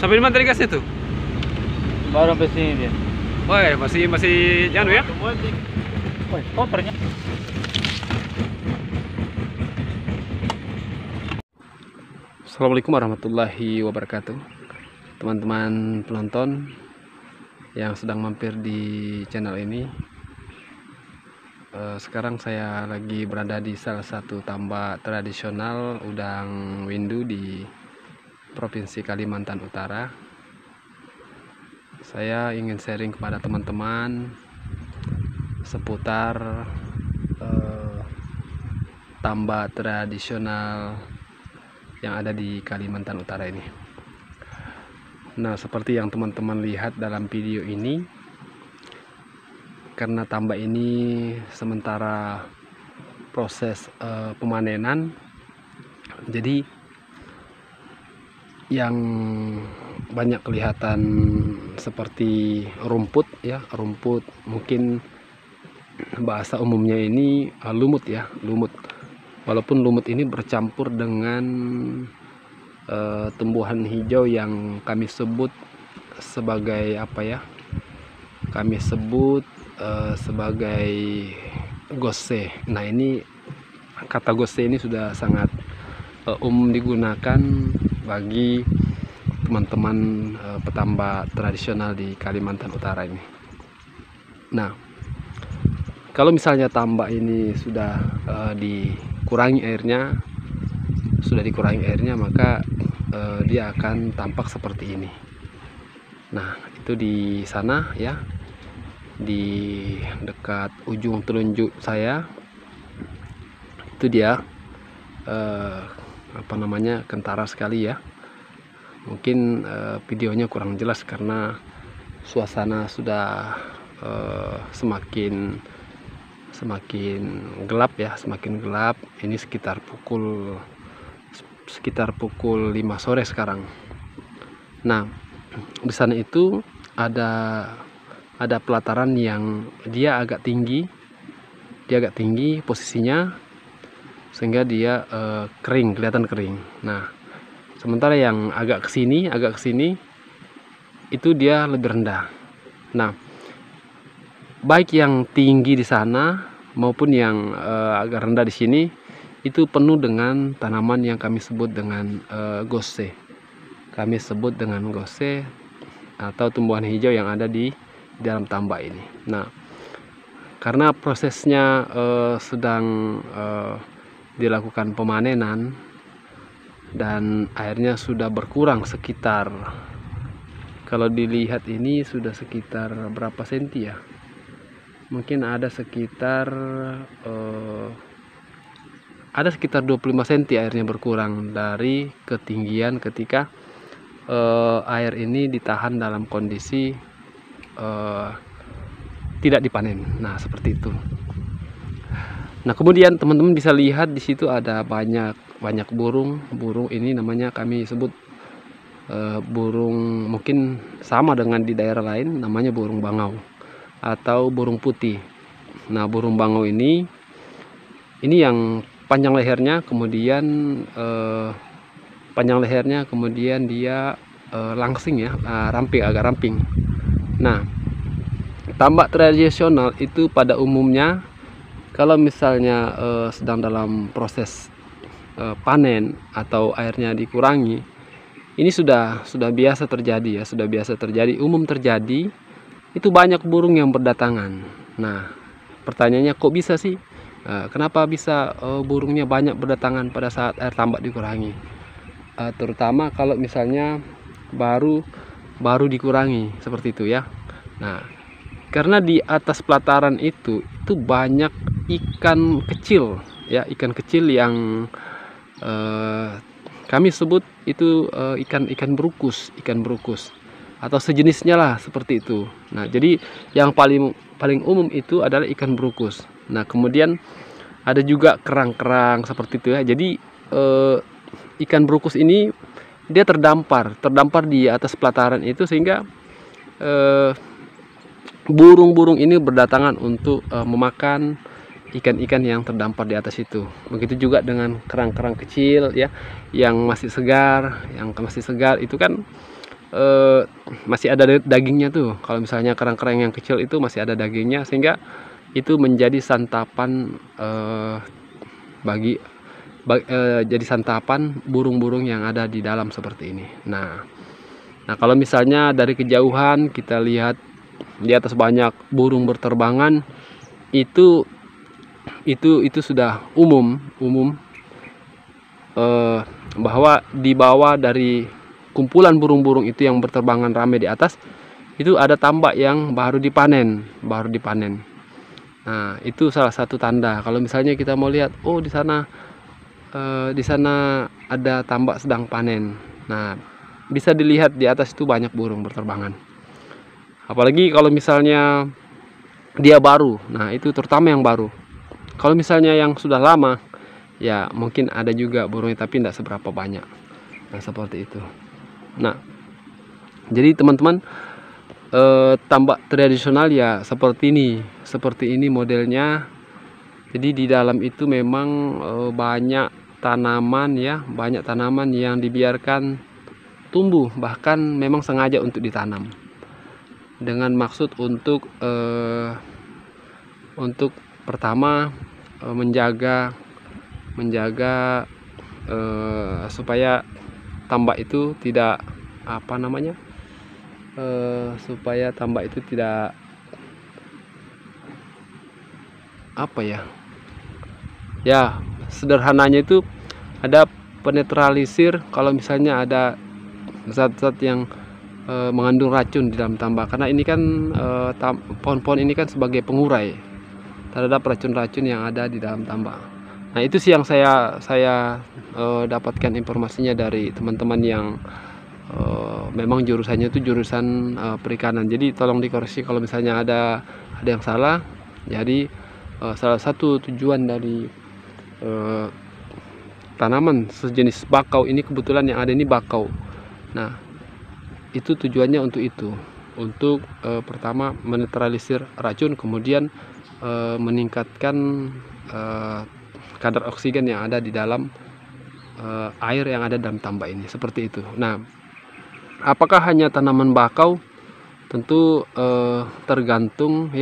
Sampai di mana tadi gasnya tuh? Baru sampai sini dia. Wah, masih janu ya? Wah, kotornya. Assalamualaikum warahmatullahi wabarakatuh. Teman-teman penonton yang sedang mampir di channel ini, sekarang saya lagi berada di salah satu tambak tradisional udang windu di Provinsi Kalimantan Utara. Saya ingin sharing kepada teman-teman seputar tambak tradisional yang ada di Kalimantan Utara ini. Nah, seperti yang teman-teman lihat dalam video ini, karena tambak ini sementara proses pemanenan, jadi yang banyak kelihatan seperti rumput ya, rumput, mungkin bahasa umumnya ini lumut ya, lumut. Walaupun lumut ini bercampur dengan tumbuhan hijau yang kami sebut sebagai apa ya? Kami sebut sebagai gose. Nah, ini kata gose ini sudah sangat umum digunakan bagi teman-teman petambak tradisional di Kalimantan Utara ini. Nah, kalau misalnya tambak ini sudah dikurangi airnya, maka dia akan tampak seperti ini. Nah, itu di sana ya, di dekat ujung telunjuk saya, itu dia apa namanya, kentara sekali ya. Mungkin videonya kurang jelas karena suasana sudah semakin gelap ya, semakin gelap. Ini sekitar pukul 5 sore sekarang. Nah, di sana itu ada pelataran yang dia agak tinggi posisinya, sehingga dia kering, kelihatan kering. Nah, sementara yang agak kesini itu dia lebih rendah. Nah, baik yang tinggi di sana maupun yang agak rendah di sini itu penuh dengan tanaman yang kami sebut dengan gose. Kami sebut dengan gose atau tumbuhan hijau yang ada di dalam tambak ini. Nah, karena prosesnya sedang dilakukan pemanenan dan airnya sudah berkurang sekitar, kalau dilihat ini sudah sekitar berapa senti ya? Mungkin ada sekitar 25 cm airnya berkurang dari ketinggian ketika air ini ditahan dalam kondisi tidak dipanen. Nah, seperti itu. Nah, kemudian teman-teman bisa lihat di situ ada banyak burung ini namanya kami sebut burung, mungkin sama dengan di daerah lain namanya burung bangau atau burung putih. Nah, burung bangau ini yang panjang lehernya, kemudian dia langsing ya, agak ramping. Nah, tambak tradisional itu pada umumnya kalau misalnya sedang dalam proses panen atau airnya dikurangi, ini sudah biasa terjadi ya, umum terjadi. Itu banyak burung yang berdatangan. Nah, pertanyaannya, kok bisa sih? Kenapa bisa burungnya banyak berdatangan pada saat air tambak dikurangi? Terutama kalau misalnya baru dikurangi seperti itu ya. Nah, karena di atas pelataran itu banyak ikan kecil ya, ikan kecil yang kami sebut itu ikan berukus atau sejenisnya lah, seperti itu. Nah, jadi yang paling umum itu adalah ikan berukus. Nah, kemudian ada juga kerang-kerang seperti itu ya. Jadi ikan berukus ini dia terdampar di atas pelataran itu, sehingga burung-burung ini berdatangan untuk memakan ikan-ikan yang terdampar di atas itu. Begitu juga dengan kerang-kerang kecil ya, yang masih segar itu kan masih ada dagingnya tuh. Kalau misalnya kerang-kerang yang kecil itu masih ada dagingnya, sehingga itu menjadi santapan jadi santapan burung-burung yang ada di dalam seperti ini. Nah, kalau misalnya dari kejauhan kita lihat di atas banyak burung berterbangan, itu sudah umum bahwa di bawah dari kumpulan burung-burung itu yang berterbangan ramai di atas, itu ada tambak yang baru dipanen. Nah, itu salah satu tanda. Kalau misalnya kita mau lihat, oh di sana ada tambak sedang panen. Nah, bisa dilihat di atas itu banyak burung berterbangan. Apalagi kalau misalnya dia baru. Nah, itu terutama yang baru. Kalau misalnya yang sudah lama, ya mungkin ada juga burungnya, tapi tidak seberapa banyak. Nah, seperti itu. Nah, jadi teman-teman, tambak tradisional ya seperti ini modelnya. Jadi di dalam itu memang banyak tanaman yang dibiarkan tumbuh, bahkan memang sengaja untuk ditanam dengan maksud untuk pertama menjaga supaya tambak itu tidak ya, sederhananya itu ada penetralisir kalau misalnya ada zat-zat yang mengandung racun di dalam tambak, karena ini kan pohon-pohon ini kan sebagai pengurai terhadap racun-racun yang ada di dalam tambak. Nah, itu sih yang saya dapatkan informasinya dari teman-teman yang memang jurusannya itu jurusan perikanan. Jadi tolong dikoreksi kalau misalnya ada yang salah. Jadi salah satu tujuan dari tanaman sejenis bakau ini, kebetulan yang ada ini bakau. Nah, itu tujuannya untuk pertama menetralisir racun, kemudian meningkatkan kadar oksigen yang ada di dalam air yang ada dalam tambak ini, seperti itu. Nah, apakah hanya tanaman bakau? Tentu tergantung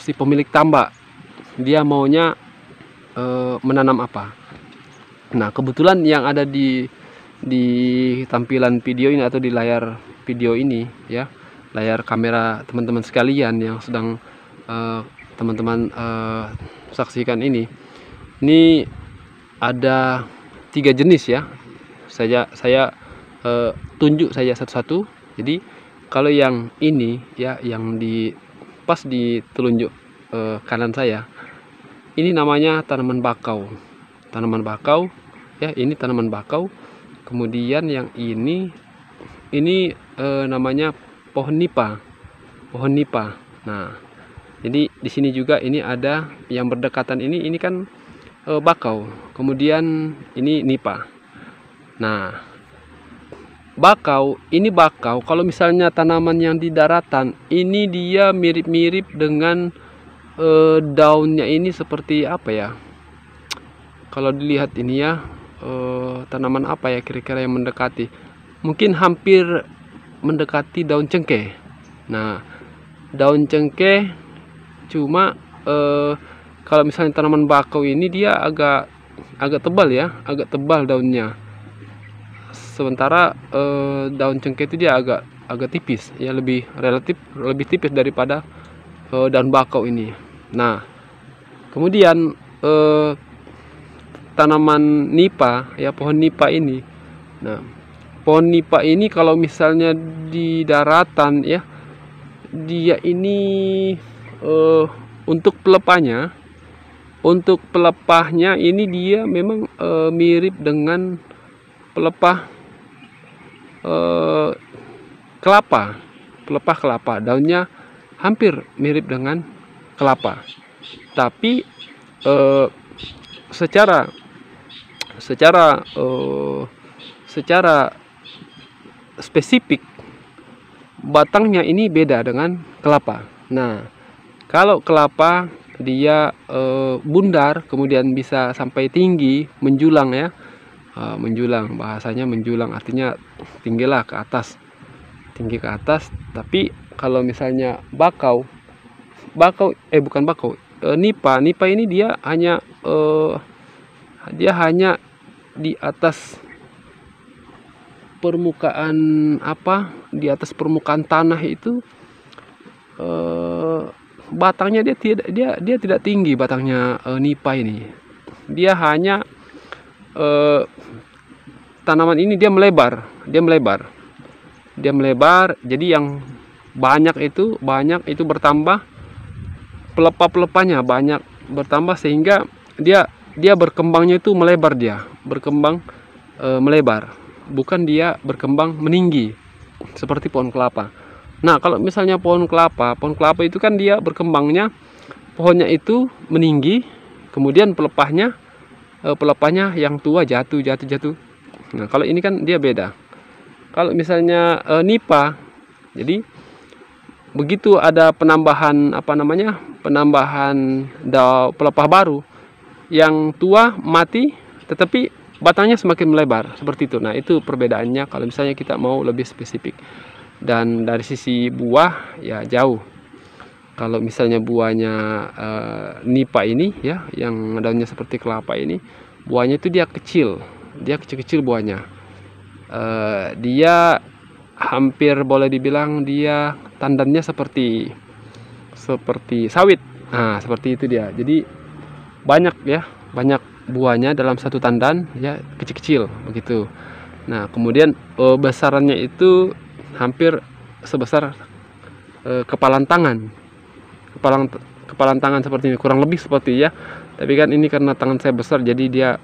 si pemilik tambak, dia maunya menanam apa. Nah, kebetulan yang ada di tampilan video ini atau di layar video ini ya, layar kamera teman-teman sekalian yang sedang teman-teman saksikan ini ada 3 jenis ya. Saya tunjuk saja satu-satu. Jadi kalau yang ini ya, yang pas di telunjuk kanan saya, ini namanya tanaman bakau ya, ini tanaman bakau. Kemudian yang ini namanya pohon nipa. Nah, jadi di sini juga ini ada yang berdekatan, ini kan bakau, kemudian ini nipa. Nah, bakau kalau misalnya tanaman yang di daratan ini, dia mirip-mirip dengan daunnya ini seperti apa ya, kalau dilihat ini ya, tanaman apa ya kira-kira yang mendekati, mungkin hampir mendekati daun cengkeh. Nah, daun cengkeh, cuma kalau misalnya tanaman bakau ini dia agak tebal ya, agak tebal daunnya. Sementara daun cengkeh itu dia agak tipis ya, relatif lebih tipis daripada daun bakau ini. Nah, kemudian tanaman nipa ya, pohon nipa ini. Nah, pohon nipa ini kalau misalnya di daratan ya, dia ini untuk pelepahnya ini dia memang mirip dengan pelepah kelapa. Daunnya hampir mirip dengan kelapa, tapi secara spesifik batangnya ini beda dengan kelapa. Nah, kalau kelapa dia bundar, kemudian bisa sampai tinggi menjulang ya. menjulang, bahasanya menjulang artinya tinggilah ke atas, tinggi ke atas. Tapi kalau misalnya bakau, bukan bakau, nipa ini dia hanya di atas permukaan di atas permukaan tanah itu, batangnya dia tidak tinggi batangnya. Nipa ini dia hanya tanaman ini dia melebar, jadi yang banyak itu bertambah, pelepah-pelepahnya banyak bertambah, sehingga dia berkembangnya itu melebar, melebar, bukan dia berkembang meninggi seperti pohon kelapa. Nah, kalau misalnya pohon kelapa itu kan dia berkembangnya, pohonnya itu meninggi, kemudian pelepahnya yang tua jatuh. Nah, kalau ini kan dia beda. Kalau misalnya nipa, jadi begitu ada penambahan pelepah baru, yang tua mati, tetapi batangnya semakin melebar seperti itu. Nah, itu perbedaannya kalau misalnya kita mau lebih spesifik. Dan dari sisi buah ya jauh. Kalau misalnya buahnya nipa ini ya, yang daunnya seperti kelapa ini, buahnya itu dia kecil buahnya. Dia hampir boleh dibilang dia tandannya seperti sawit. Nah, seperti itu dia. Jadi banyak buahnya dalam satu tandan ya, kecil-kecil begitu. Nah, kemudian besarannya itu hampir sebesar kepalan tangan seperti ini, kurang lebih seperti ya. Tapi kan ini karena tangan saya besar, jadi dia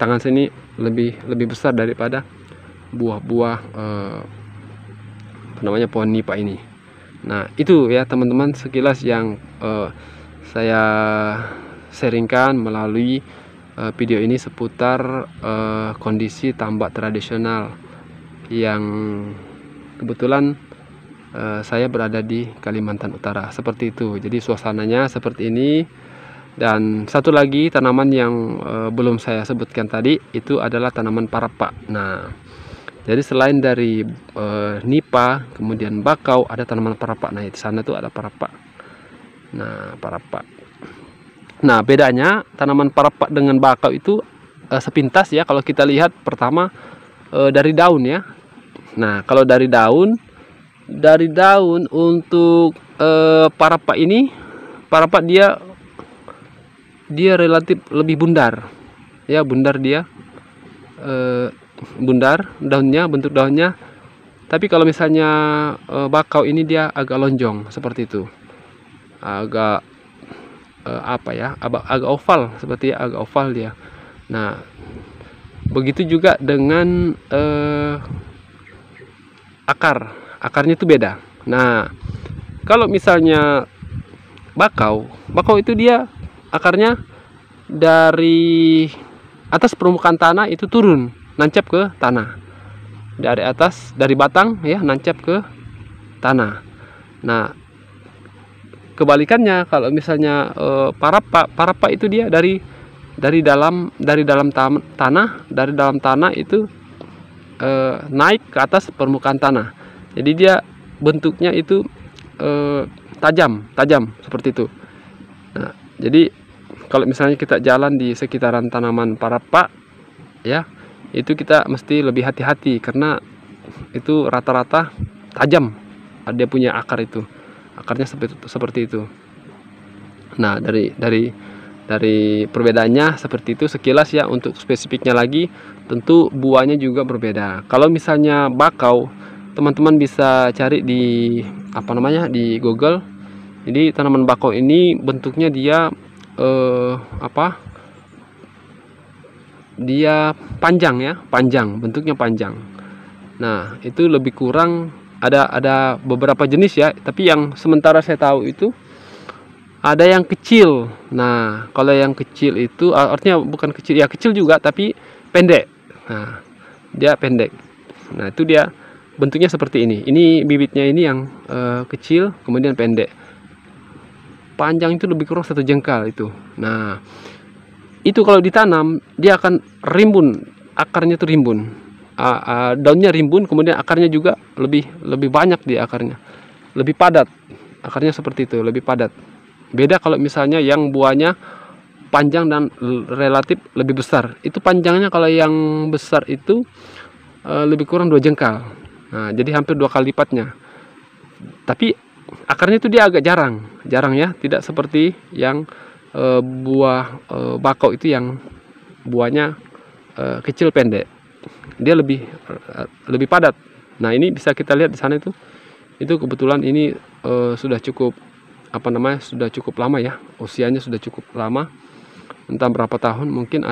tangan saya ini lebih besar daripada buah-buah pohon nipa ini. Nah, itu ya teman-teman sekilas yang saya sharingkan melalui video ini seputar kondisi tambak tradisional yang kebetulan saya berada di Kalimantan Utara, seperti itu. Jadi suasananya seperti ini. Dan satu lagi tanaman yang belum saya sebutkan tadi, itu adalah tanaman parapa. Nah, jadi selain dari nipa, kemudian bakau, ada tanaman parapa. Nah, di sana tuh ada parapa. Nah, parapa. Nah, bedanya tanaman parapa dengan bakau itu sepintas ya, kalau kita lihat pertama dari daun ya. Nah, kalau dari daun untuk parapa dia relatif lebih bundar ya, dia bundar bentuk daunnya. Tapi kalau misalnya bakau ini dia agak lonjong seperti itu, agak agak oval, agak oval dia. Nah, begitu juga dengan akarnya itu beda. Nah, kalau misalnya bakau itu dia akarnya dari atas permukaan tanah itu turun, nancap ke tanah. Dari batang ya, nancap ke tanah. Nah, kebalikannya kalau misalnya parapa itu dia dari dalam tanah itu naik ke atas permukaan tanah. Jadi dia bentuknya itu tajam seperti itu. Nah, jadi kalau misalnya kita jalan di sekitaran tanaman parapa ya, itu kita mesti lebih hati-hati karena itu rata-rata tajam. Dia punya akarnya seperti itu. Nah, dari perbedaannya seperti itu sekilas ya. Untuk spesifiknya lagi, tentu buahnya juga berbeda. Kalau misalnya bakau, teman-teman bisa cari di di Google. Jadi tanaman bakau ini bentuknya dia dia panjang ya, bentuknya panjang. Nah, itu lebih kurang ada beberapa jenis ya, tapi yang sementara saya tahu itu ada yang kecil. Nah, kalau yang kecil itu artinya bukan kecil ya, kecil juga tapi pendek. Nah, dia pendek. Nah, itu dia bentuknya seperti ini. Ini bibitnya ini yang kecil kemudian pendek. Panjang itu lebih kurang 1 jengkal itu. Nah, itu kalau ditanam dia akan rimbun akarnya itu rimbun. Daunnya rimbun, kemudian akarnya juga lebih banyak di akarnya, lebih padat. Akarnya seperti itu, lebih padat. Beda kalau misalnya yang buahnya panjang dan relatif lebih besar. Itu panjangnya kalau yang besar itu lebih kurang 2 jengkal. Nah, jadi hampir 2 kali lipatnya. Tapi akarnya itu dia agak jarang ya, tidak seperti yang buah bakau itu yang buahnya kecil pendek. Dia lebih padat. Nah, ini bisa kita lihat di sana itu kebetulan ini sudah cukup sudah cukup lama ya, usianya sudah cukup lama, entah berapa tahun, mungkin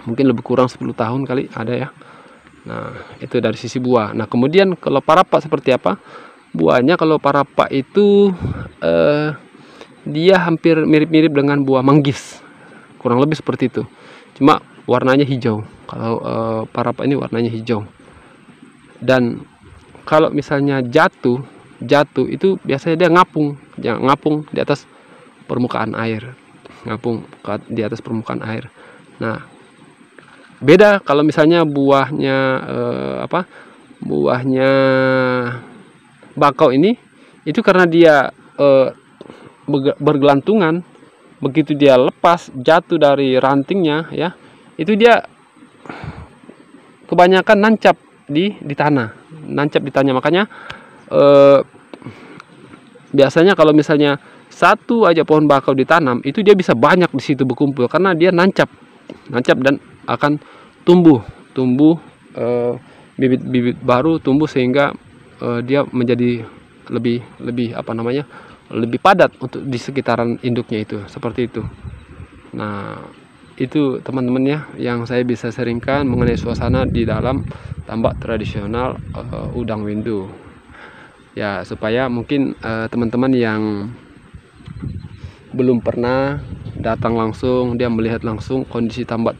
lebih kurang 10 tahun kali ada ya. Nah, itu dari sisi buah. Nah, kemudian kalau parapa seperti apa buahnya? Kalau parapa itu dia hampir mirip-mirip dengan buah manggis, kurang lebih seperti itu, cuma warnanya hijau. Kalau parapa ini warnanya hijau. Dan kalau misalnya jatuh itu biasanya dia ngapung di atas permukaan air, Nah, beda kalau misalnya buahnya buahnya bakau ini, itu karena dia bergelantungan, begitu dia lepas jatuh dari rantingnya ya, itu dia kebanyakan nancap di tanah, makanya biasanya kalau misalnya satu aja pohon bakau ditanam, itu dia bisa banyak di situ berkumpul karena dia nancap dan akan tumbuh bibit-bibit baru tumbuh, sehingga dia menjadi lebih lebih padat untuk di sekitaran induknya itu, seperti itu. Nah, itu teman-teman ya yang saya bisa sharingkan mengenai suasana di dalam tambak tradisional Udang Windu ya, supaya mungkin teman-teman yang belum pernah datang langsung, dia melihat langsung kondisi tambak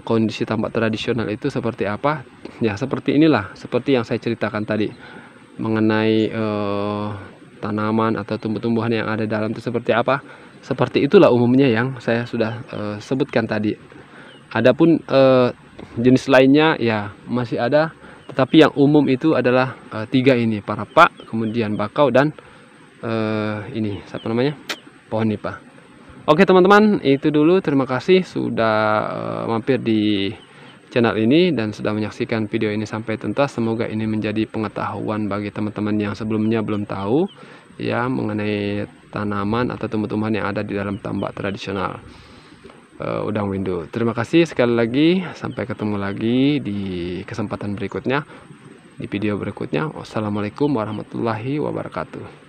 kondisi tambak tradisional itu seperti apa ya. Seperti inilah, seperti yang saya ceritakan tadi mengenai tanaman atau tumbuh-tumbuhan yang ada dalam itu seperti apa. Seperti itulah umumnya yang saya sudah sebutkan tadi. Adapun jenis lainnya ya masih ada, tetapi yang umum itu adalah 3 ini, parapa, kemudian bakau, dan ini pohon nipah. Oke teman-teman, itu dulu. Terima kasih sudah mampir di channel ini dan sudah menyaksikan video ini sampai tuntas. Semoga ini menjadi pengetahuan bagi teman-teman yang sebelumnya belum tahu ya mengenai tanaman atau tumbuh-tumbuhan yang ada di dalam tambak tradisional Udang Windu. Terima kasih sekali lagi, sampai ketemu lagi di kesempatan berikutnya, di video berikutnya. Wassalamualaikum warahmatullahi wabarakatuh.